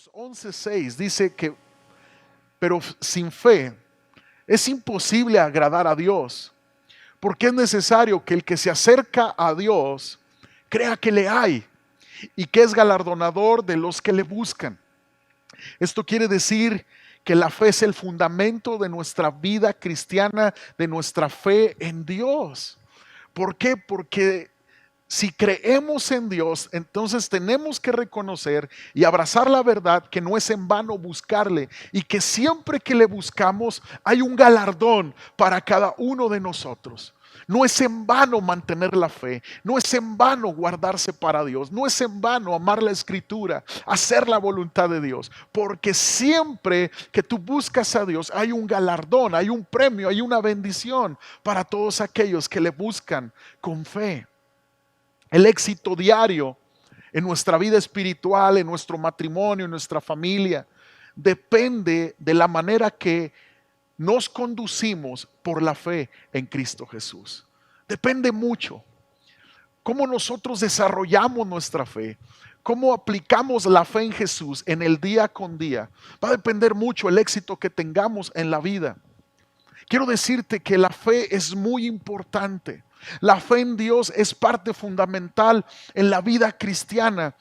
Hebreos 11:6 dice que, pero sin fe es imposible agradar a Dios, porque es necesario que el que se acerca a Dios crea que le hay y que es galardonador de los que le buscan. Esto quiere decir que la fe es el fundamento de nuestra vida cristiana, de nuestra fe en Dios. ¿Por qué? Porque si creemos en Dios, entonces tenemos que reconocer y abrazar la verdad que no es en vano buscarle y que siempre que le buscamos hay un galardón para cada uno de nosotros. No es en vano mantener la fe, no es en vano guardarse para Dios, no es en vano amar la Escritura, hacer la voluntad de Dios, porque siempre que tú buscas a Dios hay un galardón, hay un premio, hay una bendición para todos aquellos que le buscan con fe. El éxito diario en nuestra vida espiritual, en nuestro matrimonio, en nuestra familia, depende de la manera que nos conducimos por la fe en Cristo Jesús. Depende mucho cómo nosotros desarrollamos nuestra fe, cómo aplicamos la fe en Jesús en el día con día. Va a depender mucho el éxito que tengamos en la vida. Quiero decirte que la fe es muy importante. La fe en Dios es parte fundamental en la vida cristiana.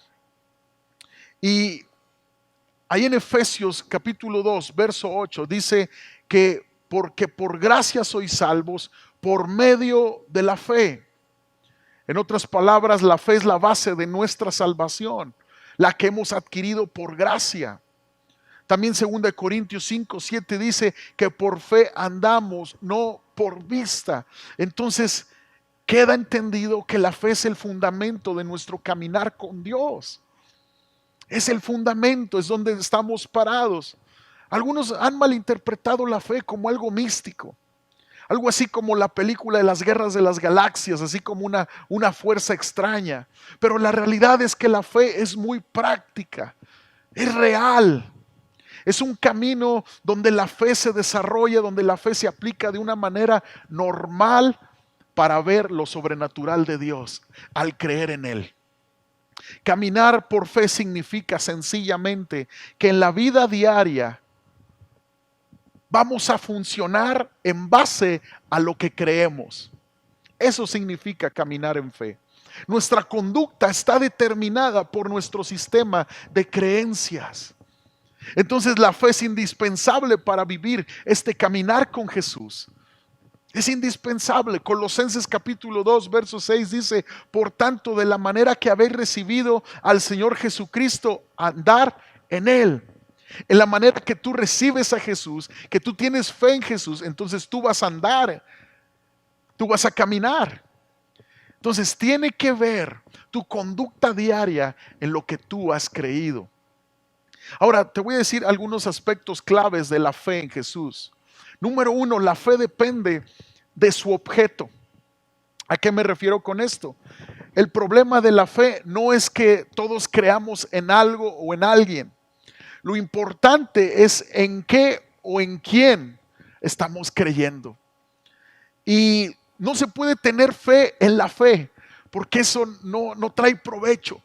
Y ahí en Efesios capítulo 2, verso 8, dice que porque por gracia sois salvos por medio de la fe. En otras palabras, la fe es la base de nuestra salvación, la que hemos adquirido por gracia. También 2 Corintios 5, 7 dice que por fe andamos, no por vista. Entonces queda entendido que la fe es el fundamento de nuestro caminar con Dios. Es el fundamento, es donde estamos parados. Algunos han malinterpretado la fe como algo místico. Algo así como la película de las guerras de las galaxias, así como una fuerza extraña. Pero la realidad es que la fe es muy práctica, es real. Es un camino donde la fe se desarrolla, donde la fe se aplica de una manera normal para ver lo sobrenatural de Dios al creer en Él. Caminar por fe significa sencillamente que en la vida diaria vamos a funcionar en base a lo que creemos. Eso significa caminar en fe. Nuestra conducta está determinada por nuestro sistema de creencias. Entonces la fe es indispensable para vivir este caminar con Jesús. Es indispensable. Colosenses capítulo 2, verso 6 dice: por tanto, de la manera que habéis recibido al Señor Jesucristo, andar en Él. En la manera que tú recibes a Jesús, que tú tienes fe en Jesús, entonces tú vas a andar, tú vas a caminar. Entonces tiene que ver tu conducta diaria en lo que tú has creído. Ahora te voy a decir algunos aspectos claves de la fe en Jesús. Número 1, la fe depende de su objeto. ¿A qué me refiero con esto? El problema de la fe no es que todos creamos en algo o en alguien. Lo importante es en qué o en quién estamos creyendo. Y no se puede tener fe en la fe, porque eso no trae provecho.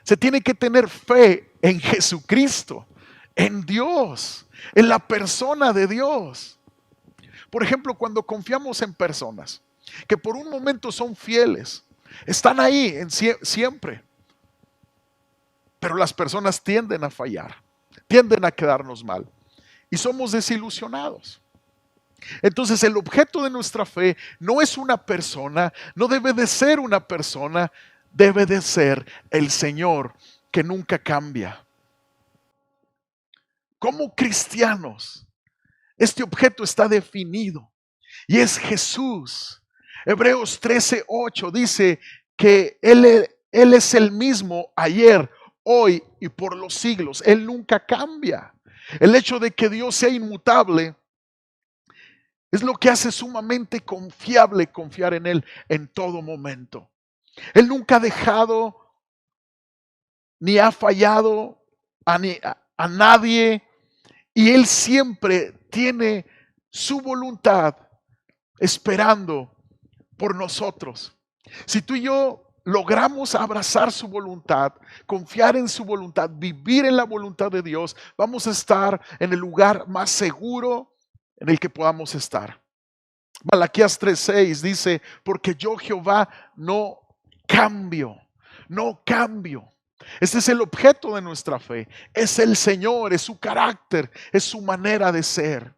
Se tiene que tener fe en Jesucristo, en Dios, en la persona de Dios. Por ejemplo, cuando confiamos en personas que por un momento son fieles, están ahí siempre, pero las personas tienden a fallar, tienden a quedarnos mal y somos desilusionados. Entonces el objeto de nuestra fe no es una persona, no debe de ser una persona, debe de ser el Señor que nunca cambia. Como cristianos, este objeto está definido y es Jesús. Hebreos 13:8 dice que Él es el mismo ayer, hoy y por los siglos. Él nunca cambia. El hecho de que Dios sea inmutable es lo que hace sumamente confiable confiar en Él en todo momento. Él nunca ha dejado ni ha fallado a nadie, y Él siempre tiene su voluntad esperando por nosotros. Si tú y yo logramos abrazar su voluntad, confiar en su voluntad, vivir en la voluntad de Dios, vamos a estar en el lugar más seguro en el que podamos estar. Malaquías 3:6 dice, porque yo Jehová no cambio, no cambio. Este es el objeto de nuestra fe, es el Señor, es su carácter, es su manera de ser.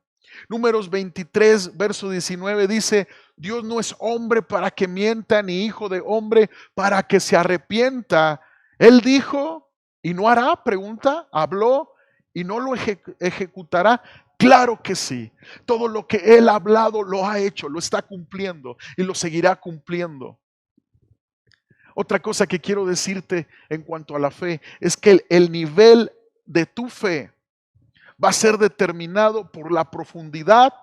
Números 23, verso 19 dice, Dios no es hombre para que mienta, ni hijo de hombre para que se arrepienta. Él dijo y no hará, pregunta, habló y no lo ejecutará. Claro que sí, todo lo que Él ha hablado lo ha hecho, lo está cumpliendo y lo seguirá cumpliendo. Otra cosa que quiero decirte en cuanto a la fe es que el nivel de tu fe va a ser determinado por la profundidad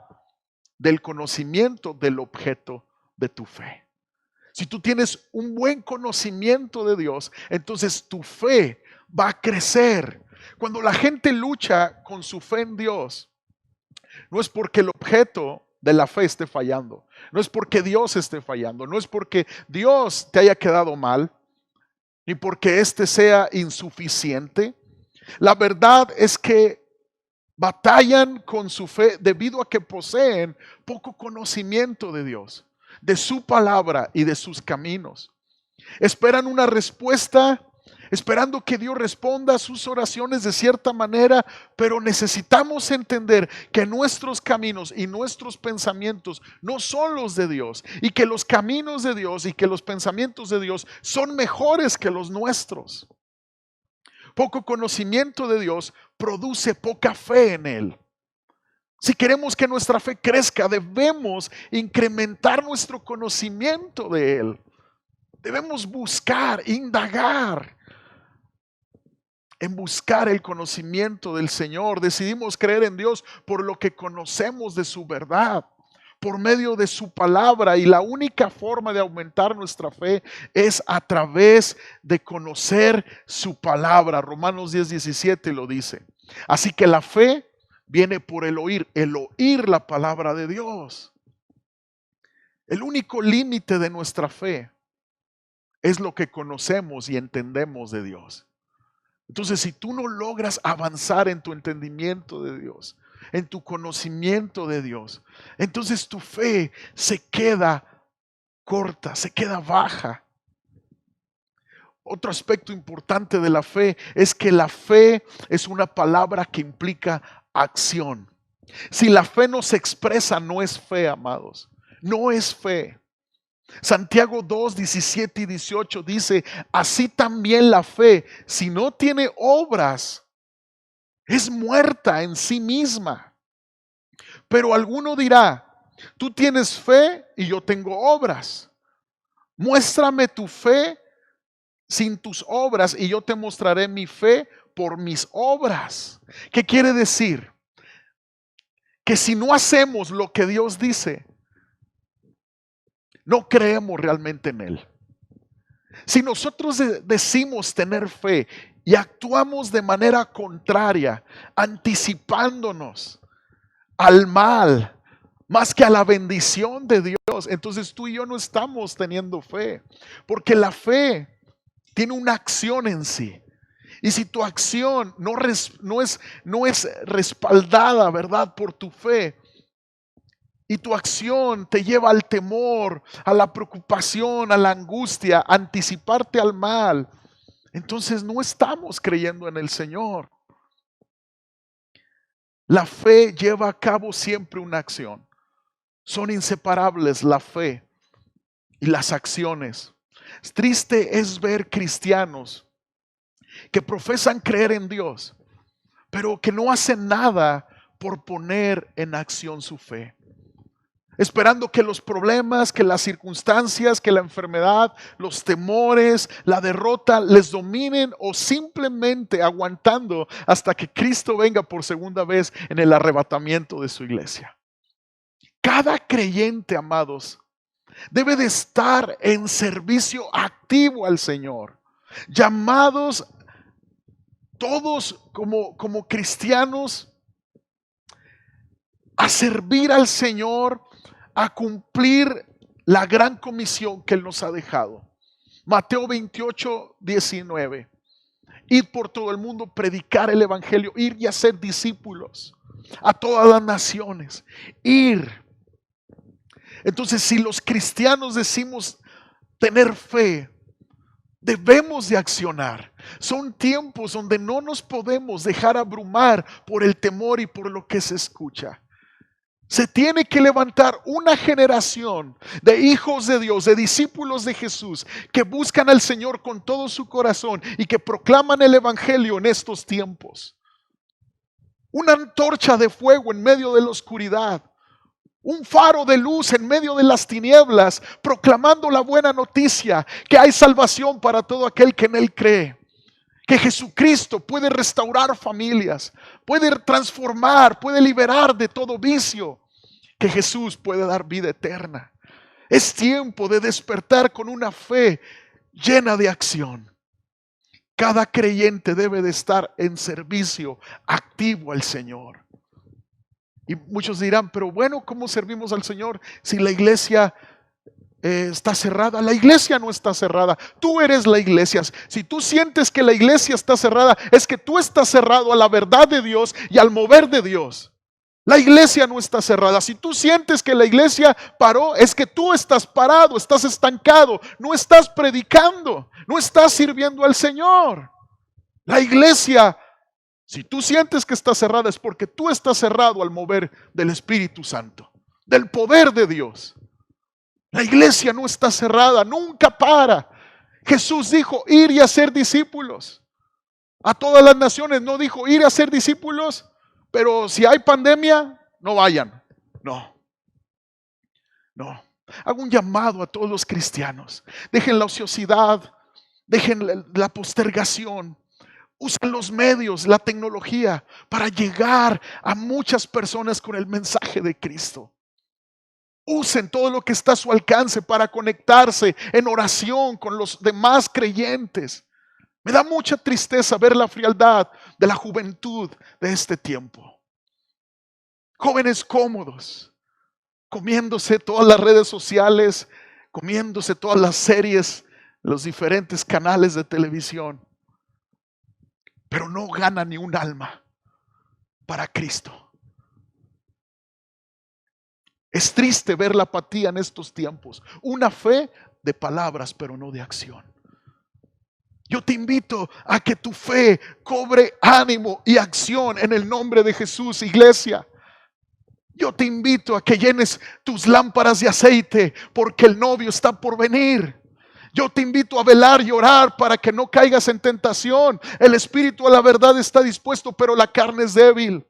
del conocimiento del objeto de tu fe. Si tú tienes un buen conocimiento de Dios, entonces tu fe va a crecer. Cuando la gente lucha con su fe en Dios, no es porque el objeto de la fe esté fallando, no es porque Dios esté fallando, no es porque Dios te haya quedado mal, ni porque éste sea insuficiente. La verdad es que batallan con su fe debido a que poseen poco conocimiento de Dios, de su palabra y de sus caminos. Esperan una respuesta, esperando que Dios responda a sus oraciones de cierta manera, pero necesitamos entender que nuestros caminos y nuestros pensamientos no son los de Dios, y que los caminos de Dios y que los pensamientos de Dios son mejores que los nuestros. Poco conocimiento de Dios produce poca fe en Él. Si queremos que nuestra fe crezca, debemos incrementar nuestro conocimiento de Él. Debemos buscar, indagar en buscar el conocimiento del Señor. Decidimos creer en Dios por lo que conocemos de su verdad, por medio de su palabra, y la única forma de aumentar nuestra fe es a través de conocer su palabra. Romanos 10:17 lo dice. Así que la fe viene por el oír la palabra de Dios. El único límite de nuestra fe es lo que conocemos y entendemos de Dios. Entonces, si tú no logras avanzar en tu entendimiento de Dios, en tu conocimiento de Dios, entonces tu fe se queda corta, se queda baja. Otro aspecto importante de la fe es que la fe es una palabra que implica acción. Si la fe no se expresa, no es fe, amados. No es fe. Santiago 2:17 y 18 dice, así también la fe, si no tiene obras, es muerta en sí misma. Pero alguno dirá, tú tienes fe y yo tengo obras. Muéstrame tu fe sin tus obras y yo te mostraré mi fe por mis obras. ¿Qué quiere decir? Que si no hacemos lo que Dios dice, no creemos realmente en Él. Si nosotros decimos tener fe y actuamos de manera contraria, anticipándonos al mal más que a la bendición de Dios, entonces tú y yo no estamos teniendo fe, porque la fe tiene una acción en sí. Y si tu acción no es respaldada, ¿verdad?, por tu fe, y tu acción te lleva al temor, a la preocupación, a la angustia, a anticiparte al mal, entonces no estamos creyendo en el Señor. La fe lleva a cabo siempre una acción. Son inseparables la fe y las acciones. Triste es ver cristianos que profesan creer en Dios, pero que no hacen nada por poner en acción su fe. Esperando que los problemas, que las circunstancias, que la enfermedad, los temores, la derrota les dominen, o simplemente aguantando hasta que Cristo venga por segunda vez en el arrebatamiento de su iglesia. Cada creyente, amados, debe de estar en servicio activo al Señor, llamados todos como cristianos a servir al Señor, a cumplir la gran comisión que Él nos ha dejado. Mateo 28:19. Ir por todo el mundo, predicar el evangelio, ir y hacer discípulos a todas las naciones. Ir. Entonces, si los cristianos decimos tener fe, debemos de accionar. Son tiempos donde no nos podemos dejar abrumar por el temor y por lo que se escucha. Se tiene que levantar una generación de hijos de Dios, de discípulos de Jesús, que buscan al Señor con todo su corazón y que proclaman el evangelio en estos tiempos. Una antorcha de fuego en medio de la oscuridad. Un faro de luz en medio de las tinieblas, proclamando la buena noticia que hay salvación para todo aquel que en Él cree. Que Jesucristo puede restaurar familias, puede transformar, puede liberar de todo vicio. Que Jesús puede dar vida eterna. Es tiempo de despertar con una fe llena de acción. Cada creyente debe de estar en servicio activo al Señor. Y muchos dirán, pero bueno, ¿cómo servimos al Señor si la iglesia está cerrada? La iglesia no está cerrada, tú eres la iglesia. Si tú sientes que la iglesia está cerrada, es que tú estás cerrado a la verdad de Dios y al mover de Dios. La iglesia no está cerrada. Si tú sientes que la iglesia paró, es que tú estás parado, estás estancado, no estás predicando, no estás sirviendo al Señor. La iglesia, si tú sientes que está cerrada, es porque tú estás cerrado al mover del Espíritu Santo, del poder de Dios. La iglesia no está cerrada, nunca para. Jesús dijo ir y hacer discípulos a todas las naciones. No dijo ir a hacer discípulos, pero si hay pandemia, no vayan. No. Hago un llamado a todos los cristianos. Dejen la ociosidad, dejen la postergación. Usen los medios, la tecnología para llegar a muchas personas con el mensaje de Cristo. Usen todo lo que está a su alcance para conectarse en oración con los demás creyentes. Me da mucha tristeza ver la frialdad de la juventud de este tiempo. Jóvenes cómodos, comiéndose todas las redes sociales, comiéndose todas las series, los diferentes canales de televisión, pero no ganan ni un alma para Cristo. Es triste ver la apatía en estos tiempos. Una fe de palabras, pero no de acción. Yo te invito a que tu fe cobre ánimo y acción en el nombre de Jesús, iglesia. Yo te invito a que llenes tus lámparas de aceite porque el novio está por venir. Yo te invito a velar y orar para que no caigas en tentación. El espíritu a la verdad está dispuesto, pero la carne es débil.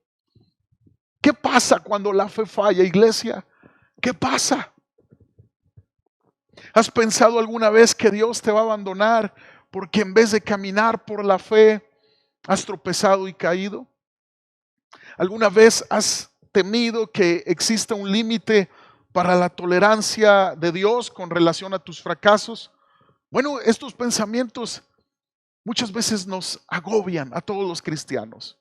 ¿Qué pasa cuando la fe falla, iglesia? ¿Qué pasa? ¿Has pensado alguna vez que Dios te va a abandonar porque en vez de caminar por la fe has tropezado y caído? ¿Alguna vez has temido que exista un límite para la tolerancia de Dios con relación a tus fracasos? Bueno, estos pensamientos muchas veces nos agobian a todos los cristianos.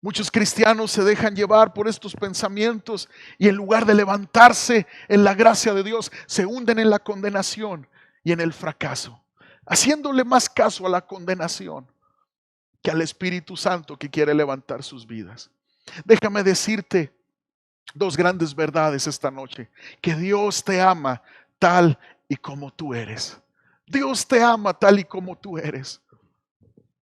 Muchos cristianos se dejan llevar por estos pensamientos y en lugar de levantarse en la gracia de Dios, se hunden en la condenación y en el fracaso, haciéndole más caso a la condenación que al Espíritu Santo que quiere levantar sus vidas. Déjame decirte dos grandes verdades esta noche: que Dios te ama tal y como tú eres. Dios te ama tal y como tú eres.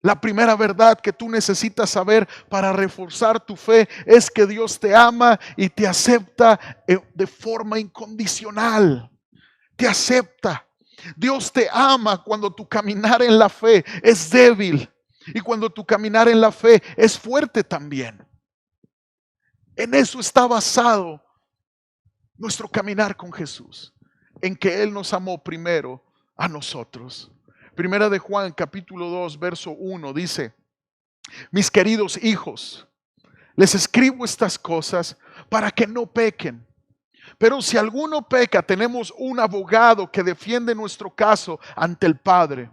La primera verdad que tú necesitas saber para reforzar tu fe es que Dios te ama y te acepta de forma incondicional. Te acepta. Dios te ama cuando tu caminar en la fe es débil y cuando tu caminar en la fe es fuerte también. En eso está basado nuestro caminar con Jesús, en que Él nos amó primero a nosotros. Primera de Juan capítulo 2 verso 1 dice: mis queridos hijos, les escribo estas cosas para que no pequen. Pero si alguno peca, tenemos un abogado que defiende nuestro caso ante el Padre.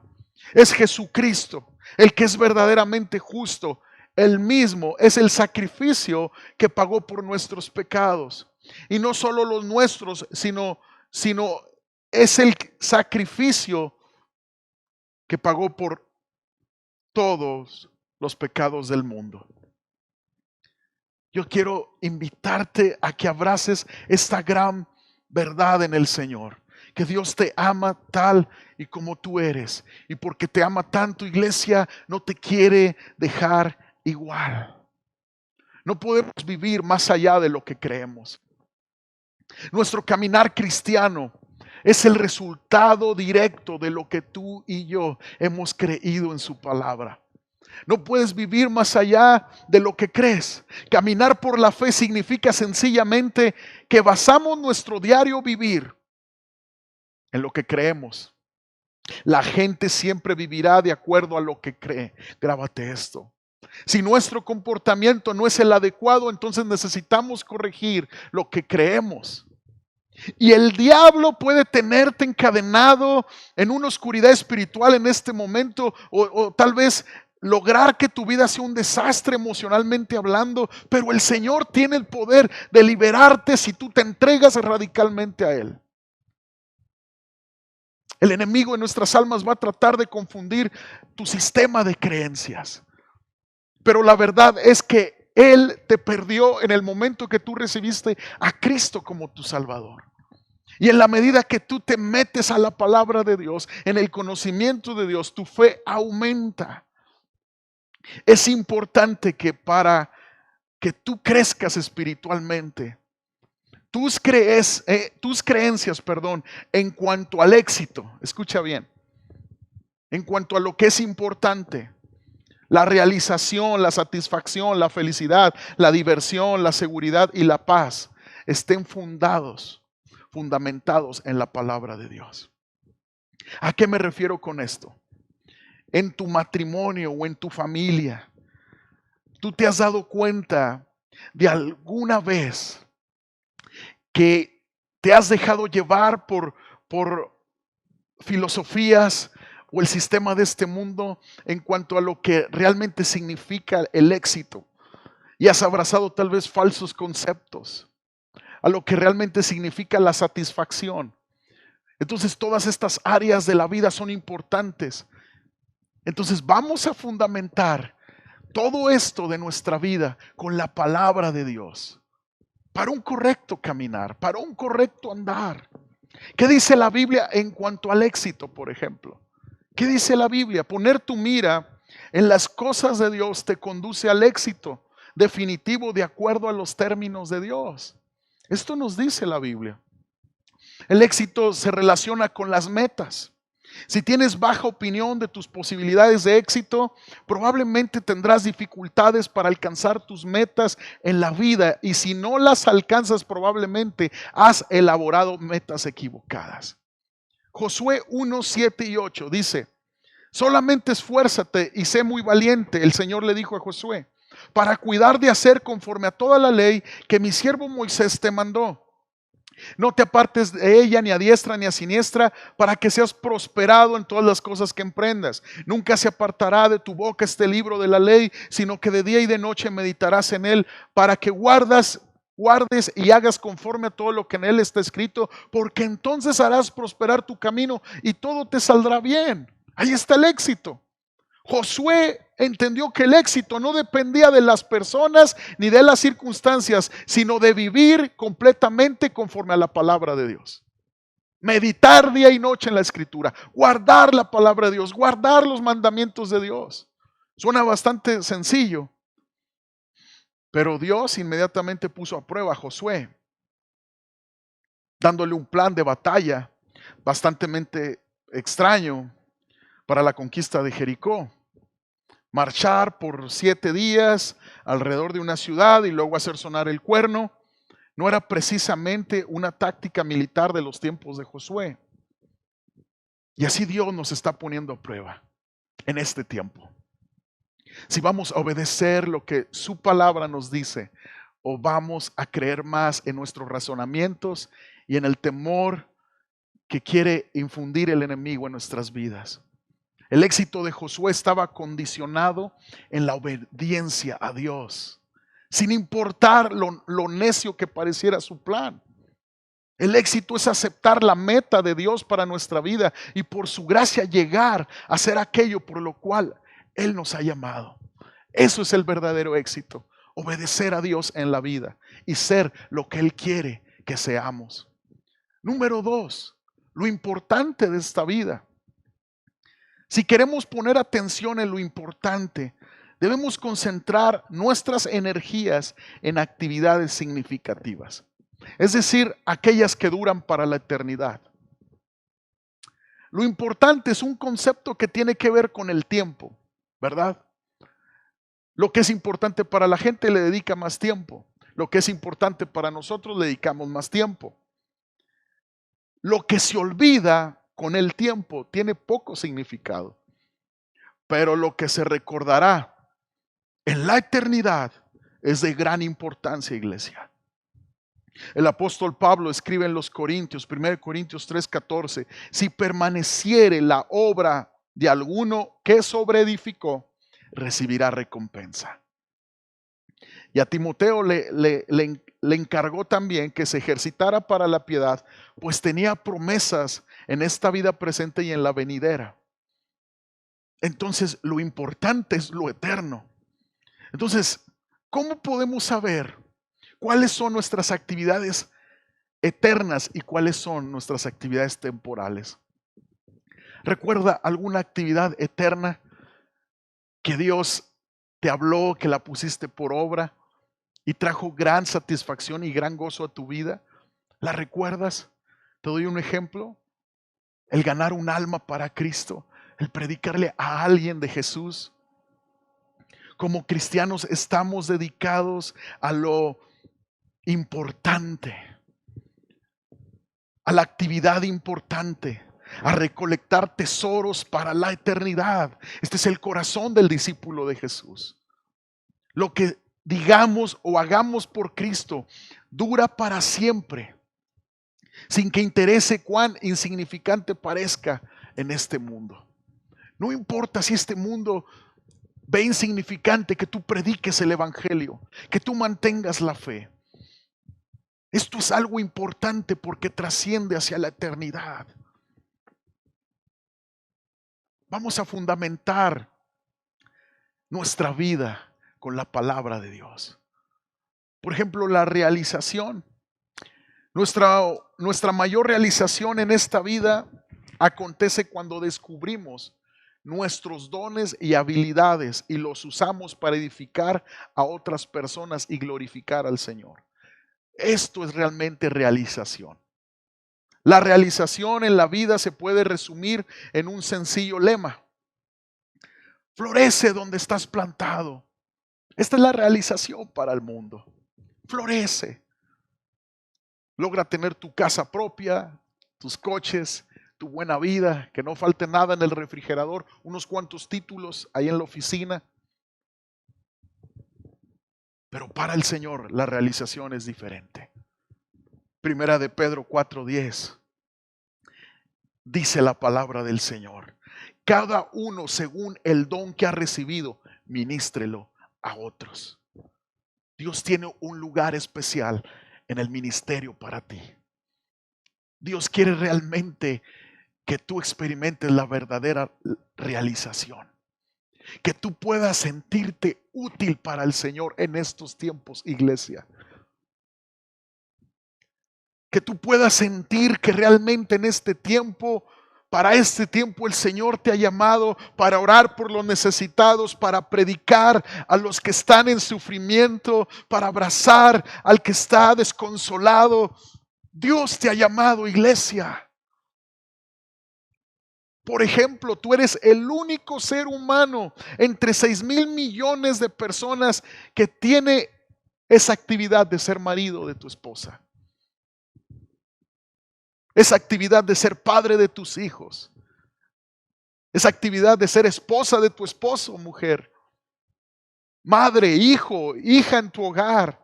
Es Jesucristo, el que es verdaderamente justo. Él mismo es el sacrificio que pagó por nuestros pecados. Y no solo los nuestros, sino es el sacrificio que pagó por todos los pecados del mundo. Yo quiero invitarte a que abraces esta gran verdad en el Señor, que Dios te ama tal y como tú eres, y porque te ama tanto, iglesia, no te quiere dejar igual. No podemos vivir más allá de lo que creemos. Nuestro caminar cristiano es el resultado directo de lo que tú y yo hemos creído en su palabra. No puedes vivir más allá de lo que crees. Caminar por la fe significa sencillamente que basamos nuestro diario vivir en lo que creemos. La gente siempre vivirá de acuerdo a lo que cree. Grábate esto. Si nuestro comportamiento no es el adecuado, entonces necesitamos corregir lo que creemos. Y el diablo puede tenerte encadenado en una oscuridad espiritual en este momento, o tal vez lograr que tu vida sea un desastre emocionalmente hablando, pero el Señor tiene el poder de liberarte si tú te entregas radicalmente a Él. El enemigo en nuestras almas va a tratar de confundir tu sistema de creencias, pero la verdad es que Él te perdió en el momento que tú recibiste a Cristo como tu Salvador. Y en la medida que tú te metes a la palabra de Dios, en el conocimiento de Dios, tu fe aumenta. Es importante que para que tú crezcas espiritualmente, tus creencias, en cuanto al éxito, escucha bien, en cuanto a lo que es importante, la realización, la satisfacción, la felicidad, la diversión, la seguridad y la paz, estén fundamentados en la palabra de Dios. ¿A qué me refiero con esto? En tu matrimonio o en tu familia, ¿tú te has dado cuenta de alguna vez que te has dejado llevar por filosofías o el sistema de este mundo en cuanto a lo que realmente significa el éxito? Y has abrazado tal vez falsos conceptos a lo que realmente significa la satisfacción. Entonces todas estas áreas de la vida son importantes. Entonces vamos a fundamentar todo esto de nuestra vida con la palabra de Dios, para un correcto caminar, para un correcto andar. ¿Qué dice la Biblia en cuanto al éxito, por ejemplo? ¿Qué dice la Biblia? Poner tu mira en las cosas de Dios te conduce al éxito definitivo de acuerdo a los términos de Dios. Esto nos dice la Biblia. El éxito se relaciona con las metas. Si tienes baja opinión de tus posibilidades de éxito, probablemente tendrás dificultades para alcanzar tus metas en la vida, y si no las alcanzas, probablemente has elaborado metas equivocadas. Josué 1, 7 y 8 dice: solamente esfuérzate y sé muy valiente, el Señor le dijo a Josué, para cuidar de hacer conforme a toda la ley que mi siervo Moisés te mandó. No te apartes de ella ni a diestra ni a siniestra, para que seas prosperado en todas las cosas que emprendas. Nunca se apartará de tu boca este libro de la ley, sino que de día y de noche meditarás en él, para que guardes y hagas conforme a todo lo que en él está escrito, porque entonces harás prosperar tu camino y todo te saldrá bien. Ahí está el éxito. Josué entendió que el éxito no dependía de las personas ni de las circunstancias, sino de vivir completamente conforme a la palabra de Dios. Meditar día y noche en la escritura, guardar la palabra de Dios, guardar los mandamientos de Dios. Suena bastante sencillo, pero Dios inmediatamente puso a prueba a Josué, dándole un plan de batalla bastante extraño para la conquista de Jericó. Marchar por 7 días alrededor de una ciudad y luego hacer sonar el cuerno no era precisamente una táctica militar de los tiempos de Josué. Y así Dios nos está poniendo a prueba en este tiempo. Si vamos a obedecer lo que su palabra nos dice, o vamos a creer más en nuestros razonamientos y en el temor que quiere infundir el enemigo en nuestras vidas. El éxito de Josué estaba condicionado en la obediencia a Dios, sin importar lo necio que pareciera su plan. El éxito es aceptar la meta de Dios para nuestra vida y por su gracia llegar a hacer aquello por lo cual Él nos ha llamado. Eso es el verdadero éxito. Obedecer a Dios en la vida y ser lo que Él quiere que seamos. Número 2, lo importante de esta vida. Si queremos poner atención en lo importante, debemos concentrar nuestras energías en actividades significativas. Es decir, aquellas que duran para la eternidad. Lo importante es un concepto que tiene que ver con el tiempo, ¿verdad? Lo que es importante para la gente le dedica más tiempo. Lo que es importante para nosotros le dedicamos más tiempo. Lo que se olvida con el tiempo tiene poco significado. Pero lo que se recordará en la eternidad es de gran importancia, iglesia. El apóstol Pablo escribe en los Corintios, 1 Corintios 3:14, si permaneciere la obra de alguno que sobreedificó, recibirá recompensa. Y a Timoteo le encargó también que se ejercitara para la piedad, pues tenía promesas en esta vida presente y en la venidera. Entonces, lo importante es lo eterno. Entonces, ¿cómo podemos saber cuáles son nuestras actividades eternas y cuáles son nuestras actividades temporales? ¿Recuerda alguna actividad eterna que Dios te habló, que la pusiste por obra y trajo gran satisfacción y gran gozo a tu vida? ¿La recuerdas? Te doy un ejemplo. El ganar un alma para Cristo, el predicarle a alguien de Jesús. Como cristianos estamos dedicados a lo importante, a la actividad importante, a recolectar tesoros para la eternidad. Este es el corazón del discípulo de Jesús. Lo que digamos o hagamos por Cristo dura para siempre, sin que interese cuán insignificante parezca en este mundo. No importa si este mundo ve insignificante que tú prediques el evangelio, que tú mantengas la fe. Esto es algo importante porque trasciende hacia la eternidad. Vamos a fundamentar nuestra vida con la palabra de Dios. Por ejemplo, la realización. Nuestra mayor realización en esta vida acontece cuando descubrimos nuestros dones y habilidades y los usamos para edificar a otras personas y glorificar al Señor. Esto es realmente realización. La realización en la vida se puede resumir en un sencillo lema: florece donde estás plantado. Esta es la realización para el mundo. Florece. Logra tener tu casa propia, tus coches, tu buena vida, que no falte nada en el refrigerador, unos cuantos títulos ahí en la oficina. Pero para el Señor la realización es diferente. Primera de Pedro 4:10 dice la palabra del Señor: cada uno según el don que ha recibido, ministrelo a otros. Dios tiene un lugar especial en el ministerio para ti. Dios quiere realmente que tú experimentes la verdadera realización, que tú puedas sentirte útil para el Señor en estos tiempos, iglesia. Que tú puedas sentir que realmente en este tiempo, para este tiempo el Señor te ha llamado para orar por los necesitados, para predicar a los que están en sufrimiento, para abrazar al que está desconsolado. Dios te ha llamado, iglesia. Por ejemplo, tú eres el único ser humano entre 6,000 millones de personas que tiene esa actividad de ser marido de tu esposa. Esa actividad de ser padre de tus hijos. Esa actividad de ser esposa de tu esposo, mujer. Madre, hijo, hija en tu hogar.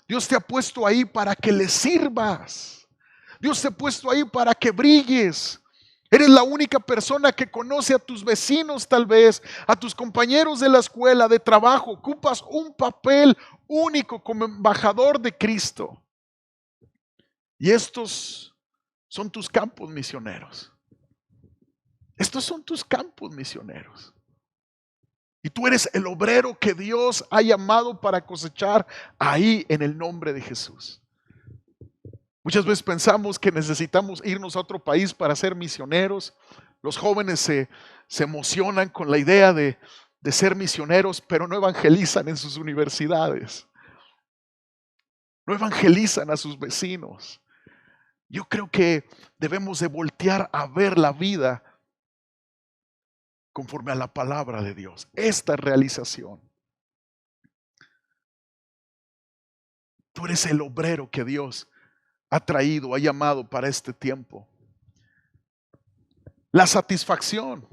Dios te ha puesto ahí para que le sirvas. Dios te ha puesto ahí para que brilles. Eres la única persona que conoce a tus vecinos, tal vez, a tus compañeros de la escuela, de trabajo. Ocupas un papel único como embajador de Cristo. Y estos son tus campos misioneros. Estos son tus campos misioneros. Y tú eres el obrero que Dios ha llamado para cosechar ahí en el nombre de Jesús. Muchas veces pensamos que necesitamos irnos a otro país para ser misioneros. Los jóvenes se emocionan con la idea de ser misioneros, pero no evangelizan en sus universidades. No evangelizan a sus vecinos. Yo creo que debemos de voltear a ver la vida conforme a la palabra de Dios. Esta realización. Tú eres el obrero que Dios ha traído, ha llamado para este tiempo. La satisfacción.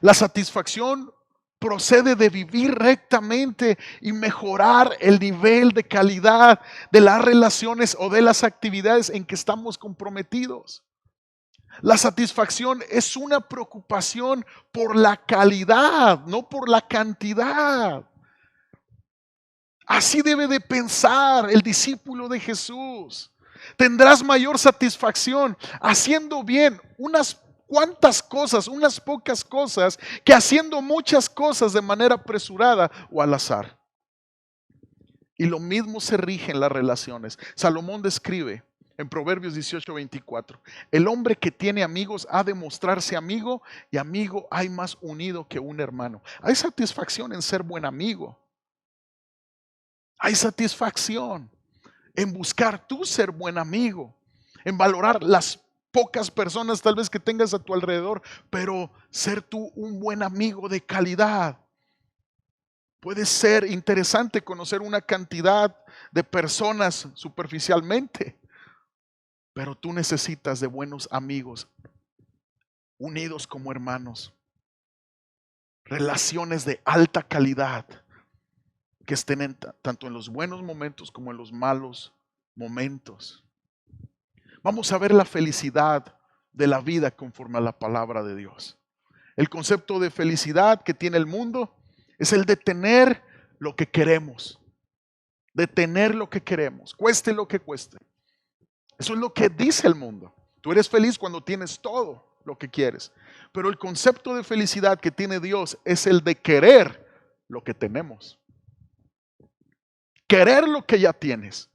La satisfacción procede de vivir rectamente y mejorar el nivel de calidad de las relaciones o de las actividades en que estamos comprometidos. La satisfacción es una preocupación por la calidad, no por la cantidad. Así debe de pensar el discípulo de Jesús. Tendrás mayor satisfacción haciendo bien unas cuantas cosas, unas pocas cosas, que haciendo muchas cosas de manera apresurada o al azar. Y lo mismo se rige en las relaciones. Salomón describe en Proverbios 18:24: el hombre que tiene amigos ha de mostrarse amigo, y amigo hay más unido que un hermano. Hay satisfacción en ser buen amigo. Hay satisfacción en buscar tú ser buen amigo, en valorar las pocas personas tal vez que tengas a tu alrededor, pero ser tú un buen amigo de calidad. Puede ser interesante conocer una cantidad de personas superficialmente, pero tú necesitas de buenos amigos, unidos como hermanos, relaciones de alta calidad, que estén tanto en los buenos momentos como en los malos momentos. Vamos a ver la felicidad de la vida conforme a la palabra de Dios. El concepto de felicidad que tiene el mundo es el de tener lo que queremos. De tener lo que queremos, cueste lo que cueste. Eso es lo que dice el mundo. Tú eres feliz cuando tienes todo lo que quieres. Pero el concepto de felicidad que tiene Dios es el de querer lo que tenemos. Querer lo que ya tienes.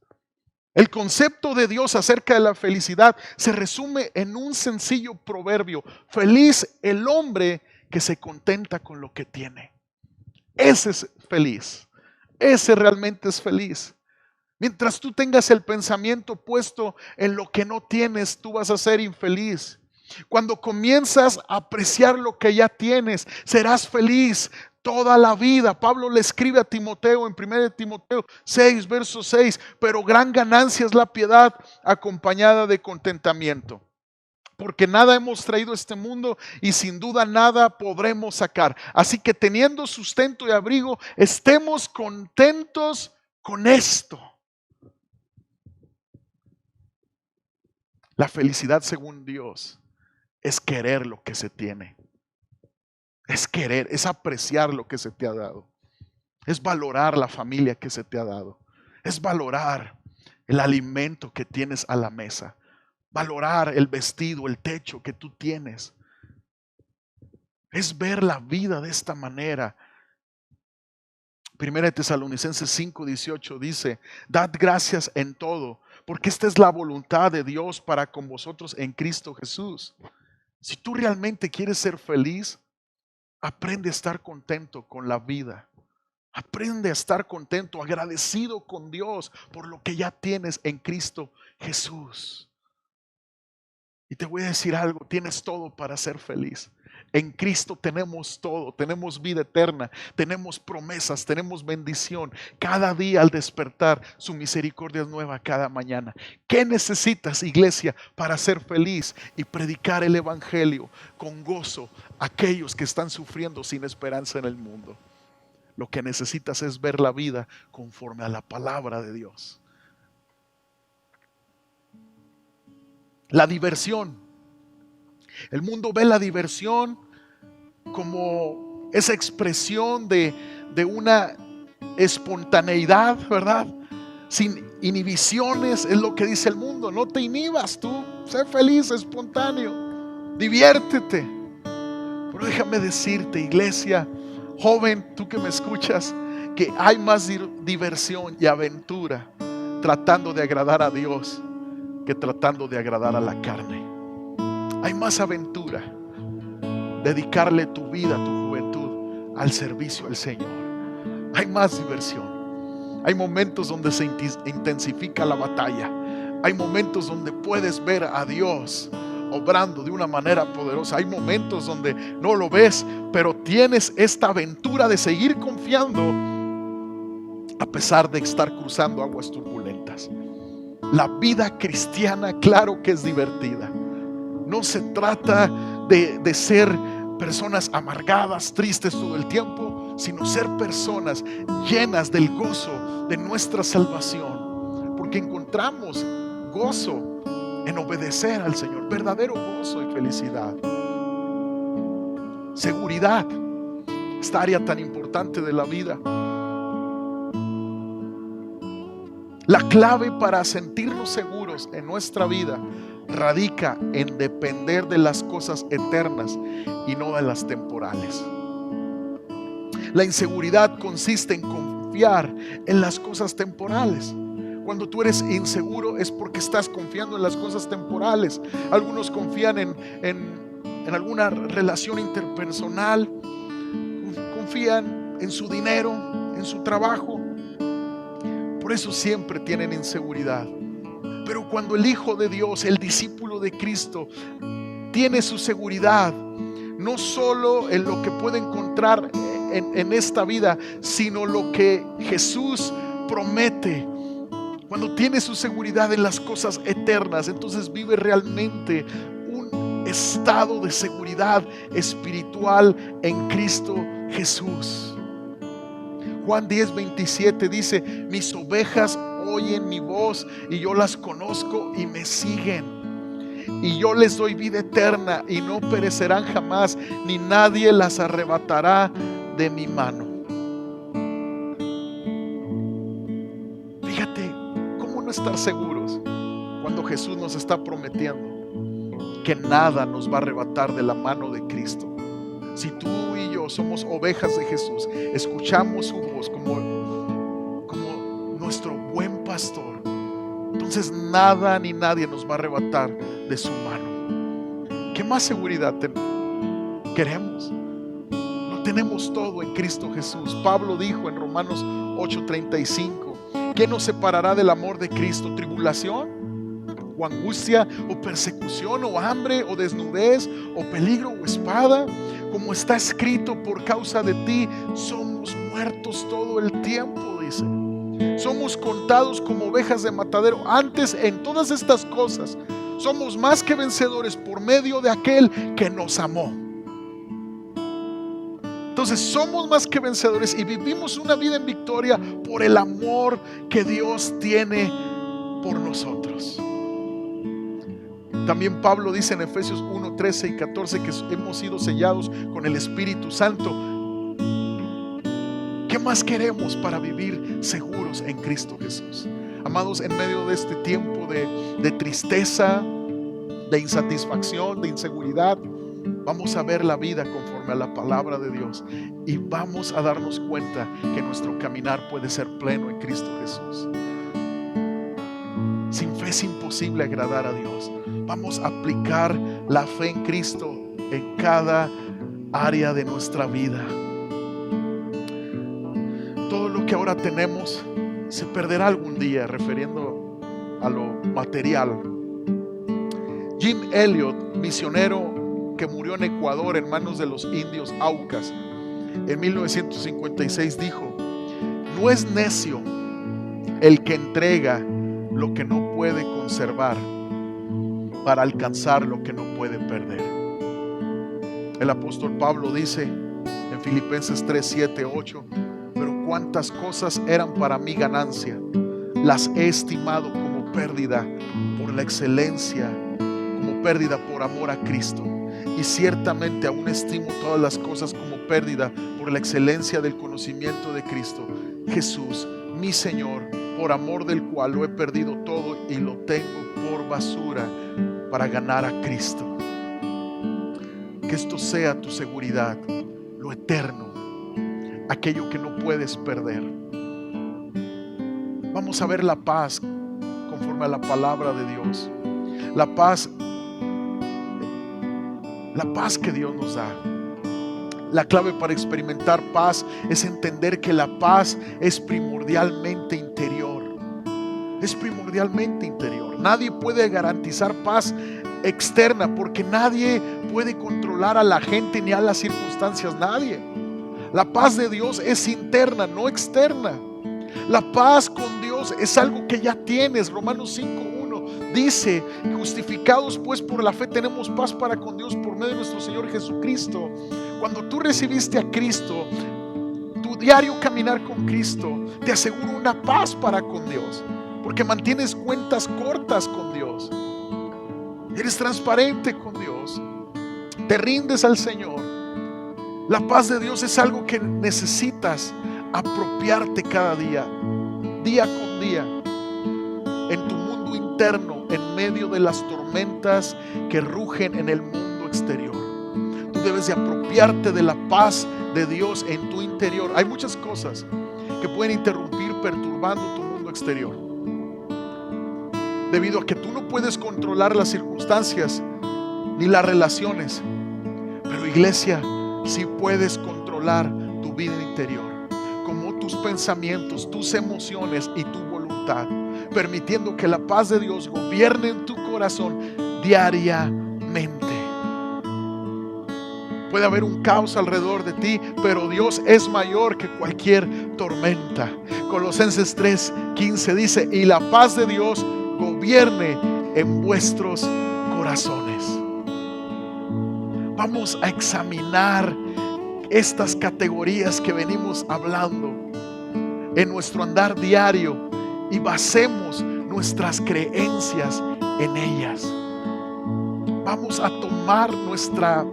El concepto de Dios acerca de la felicidad se resume en un sencillo proverbio: feliz el hombre que se contenta con lo que tiene. Ese es feliz. Ese realmente es feliz. Mientras tú tengas el pensamiento puesto en lo que no tienes, tú vas a ser infeliz. Cuando comienzas a apreciar lo que ya tienes, serás feliz toda la vida. Pablo le escribe a Timoteo en 1 Timoteo 6, verso 6: pero gran ganancia es la piedad acompañada de contentamiento. Porque nada hemos traído a este mundo y sin duda nada podremos sacar. Así que teniendo sustento y abrigo, estemos contentos con esto. La felicidad según Dios es querer lo que se tiene. Es querer, es apreciar lo que se te ha dado. Es valorar la familia que se te ha dado. Es valorar el alimento que tienes a la mesa. Valorar el vestido, el techo que tú tienes. Es ver la vida de esta manera. Primera de Tesalonicenses 5:18 dice: dad gracias en todo, porque esta es la voluntad de Dios para con vosotros en Cristo Jesús. Si tú realmente quieres ser feliz, aprende a estar contento con la vida. Aprende a estar contento, agradecido con Dios por lo que ya tienes en Cristo Jesús. Y te voy a decir algo: tienes todo para ser feliz. En Cristo tenemos todo, tenemos vida eterna, tenemos promesas, tenemos bendición. Cada día al despertar, su misericordia es nueva cada mañana. ¿Qué necesitas, iglesia, para ser feliz y predicar el evangelio con gozo a aquellos que están sufriendo sin esperanza en el mundo? Lo que necesitas es ver la vida conforme a la palabra de Dios. La diversión. El mundo ve la diversión como esa expresión de una espontaneidad, ¿verdad? Sin inhibiciones, es lo que dice el mundo. No te inhibas, tú sé feliz, espontáneo, diviértete. Pero déjame decirte, iglesia, joven, tú que me escuchas, que hay más diversión y aventura tratando de agradar a Dios que tratando de agradar a la carne. Hay más aventura dedicarle tu vida, tu juventud al servicio al Señor. Hay más diversión. Hay momentos donde se intensifica la batalla. Hay momentos donde puedes ver a Dios obrando de una manera poderosa. Hay momentos donde no lo ves, pero tienes esta aventura de seguir confiando a pesar de estar cruzando aguas turbulentas. La vida cristiana, claro que es divertida. No se trata de ser personas amargadas, tristes todo el tiempo, sino ser personas llenas del gozo de nuestra salvación, porque encontramos gozo en obedecer al Señor, verdadero gozo y felicidad. Seguridad, esta área tan importante de la vida. La clave para sentirnos seguros en nuestra vida radica en depender de las cosas eternas y no de las temporales. La inseguridad consiste en confiar en las cosas temporales. Cuando tú eres inseguro es porque estás confiando en las cosas temporales. Algunos confían en alguna relación interpersonal, confían en su dinero, en su trabajo. Por eso siempre tienen inseguridad. Pero cuando el Hijo de Dios, el discípulo de Cristo, tiene su seguridad no solo en lo que puede encontrar en esta vida, sino lo que Jesús promete. Cuando tiene su seguridad en las cosas eternas, entonces vive realmente un estado de seguridad espiritual en Cristo Jesús. Juan 10:27 dice: mis ovejas oyen mi voz y yo las conozco y me siguen. Y yo les doy vida eterna y no perecerán jamás, ni nadie las arrebatará de mi mano. Fíjate cómo no estar seguros cuando Jesús nos está prometiendo que nada nos va a arrebatar de la mano de Cristo. Si tú y yo somos ovejas de Jesús, escuchamos su voz como nuestro buen pastor, entonces nada ni nadie nos va a arrebatar de su mano. ¿Qué más seguridad queremos? Lo tenemos todo en Cristo Jesús. Pablo dijo en Romanos 8:35: ¿qué nos separará del amor de Cristo? ¿Tribulación, o angustia, o persecución, o hambre, o desnudez, o peligro, o espada? Como está escrito: por causa de ti somos muertos todo el tiempo, dice. Somos contados como ovejas de matadero. Antes, en todas estas cosas, somos más que vencedores por medio de aquel que nos amó. Entonces somos más que vencedores y vivimos una vida en victoria por el amor que Dios tiene por nosotros. También Pablo dice en Efesios 1:13 y 14 que hemos sido sellados con el Espíritu Santo. ¿Qué más queremos para vivir seguros en Cristo Jesús? Amados, en medio de este tiempo de tristeza, de insatisfacción, de inseguridad, vamos a ver la vida conforme a la palabra de Dios y vamos a darnos cuenta que nuestro caminar puede ser pleno en Cristo Jesús. Sin fe es imposible agradar a Dios. Vamos a aplicar la fe en Cristo en cada área de nuestra vida. Todo lo que ahora tenemos se perderá algún día, refiriendo a lo material. Jim Elliot, misionero que murió en Ecuador en manos de los indios Aucas en 1956, dijo: no es necio el que entrega lo que no puede conservar para alcanzar lo que no puede perder. El apóstol Pablo dice en Filipenses 3:7-8: pero cuántas cosas eran para mí ganancia, las he estimado como pérdida por la excelencia, como pérdida por amor a Cristo. Y ciertamente aún estimo todas las cosas como pérdida por la excelencia del conocimiento de Cristo Jesús, mi Señor, por amor del cual lo he perdido todo y lo tengo por basura para ganar a Cristo. Que esto sea tu seguridad, lo eterno, aquello que no puedes perder. Vamos a ver la paz conforme a la palabra de Dios. La paz que Dios nos da. La clave para experimentar paz es entender que la paz es primordialmente interior. Es primordialmente interior. Nadie puede garantizar paz externa porque nadie puede controlar a la gente ni a las circunstancias. Nadie. La paz de Dios es interna, no externa. La paz con Dios es algo que ya tienes. Romanos 5:1 dice: justificados pues por la fe tenemos paz para con Dios por medio de nuestro Señor Jesucristo. Cuando tú recibiste a Cristo, tu diario caminar con Cristo te asegura una paz para con Dios, porque mantienes cuentas cortas con Dios, eres transparente con Dios, te rindes al Señor. La paz de Dios es algo que necesitas apropiarte cada día, día con día, en tu mundo interno, en medio de las tormentas que rugen en el mundo exterior. Tú debes de apropiarte de la paz de Dios en tu interior. Hay muchas cosas que pueden interrumpir, perturbando tu mundo exterior, debido a que tú no puedes controlar las circunstancias ni las relaciones. Pero iglesia, sí puedes controlar tu vida interior, como tus pensamientos, tus emociones y tu voluntad, permitiendo que la paz de Dios gobierne en tu corazón diariamente. Puede haber un caos alrededor de ti, pero Dios es mayor que cualquier tormenta. Colosenses 3:15 dice: y la paz de Dios gobierne en vuestros corazones. Vamos a examinar estas categorías que venimos hablando en nuestro andar diario y basemos nuestras creencias en ellas. Vamos a tomar nuestra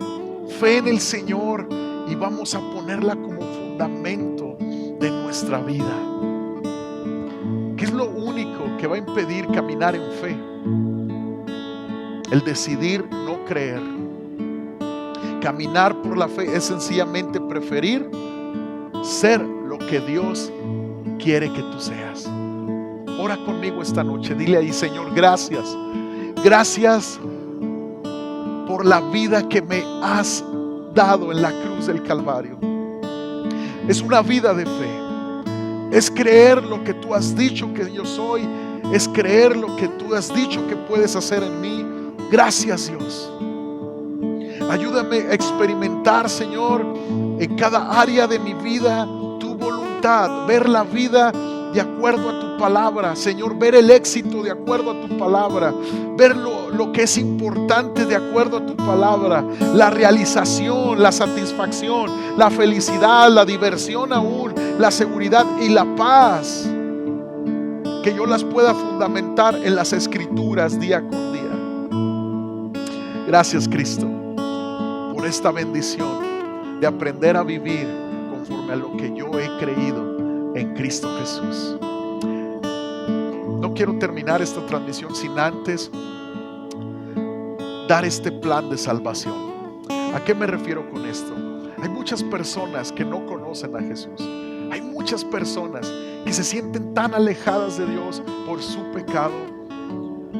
fe en el Señor y vamos a ponerla como fundamento de nuestra vida. ¿Qué es lo único que va a impedir caminar en fe? El decidir no creer. Caminar por la fe es sencillamente preferir ser lo que Dios quiere que tú seas. Ora conmigo esta noche, dile ahí: Señor, gracias. Gracias por la vida que me has dado en la cruz del Calvario. Es una vida de fe. Es creer lo que tú has dicho que yo soy. Es creer lo que tú has dicho que puedes hacer en mí. Gracias, Dios. Ayúdame a experimentar, Señor, en cada área de mi vida tu voluntad, ver la vida de acuerdo a tu palabra, Señor, ver el éxito de acuerdo a tu palabra, ver lo que es importante de acuerdo a tu palabra, la realización, la satisfacción, la felicidad, la diversión aún, la seguridad y la paz, que yo las pueda fundamentar en las Escrituras día con día. Gracias, Cristo, por esta bendición de aprender a vivir conforme a lo que yo he creído en Cristo Jesús. No quiero terminar esta transmisión sin antes dar este plan de salvación. ¿A qué me refiero con esto? Hay muchas personas que no conocen a Jesús. Hay muchas personas que se sienten tan alejadas de Dios por su pecado.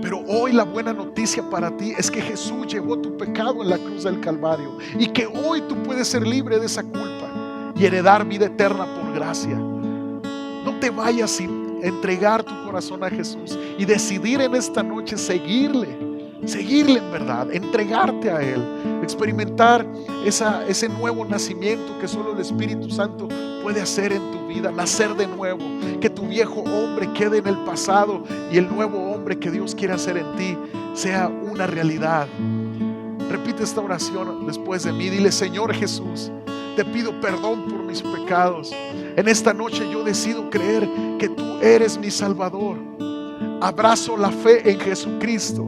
Pero hoy la buena noticia para ti es que Jesús llevó tu pecado en la cruz del Calvario y que hoy tú puedes ser libre de esa culpa y heredar vida eterna por gracia. No te vayas sin entregar tu corazón a Jesús y decidir en esta noche seguirle en verdad, entregarte a Él, experimentar ese nuevo nacimiento que solo el Espíritu Santo puede hacer en tu vida, nacer de nuevo, que tu viejo hombre quede en el pasado y el nuevo hombre que Dios quiere hacer en ti sea una realidad. Repite esta oración después de mí, dile: Señor Jesús, te pido perdón por mis pecados. En esta noche yo decido creer que tú eres mi Salvador. Abrazo la fe en Jesucristo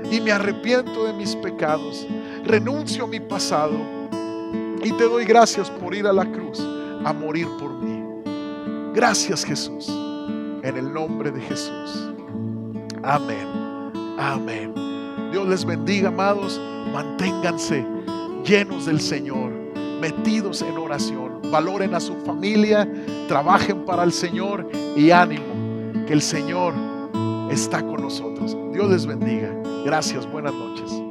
y me arrepiento de mis pecados. Renuncio a mi pasado y te doy gracias por ir a la cruz a morir por mí. Gracias, Jesús. en el nombre de Jesús. Amén. Amén. Dios les bendiga, amados. Manténganse llenos del Señor, metidos en oración. Valoren a su familia, trabajen para el Señor y ánimo, que el Señor está con nosotros. Dios les bendiga. Gracias, buenas noches.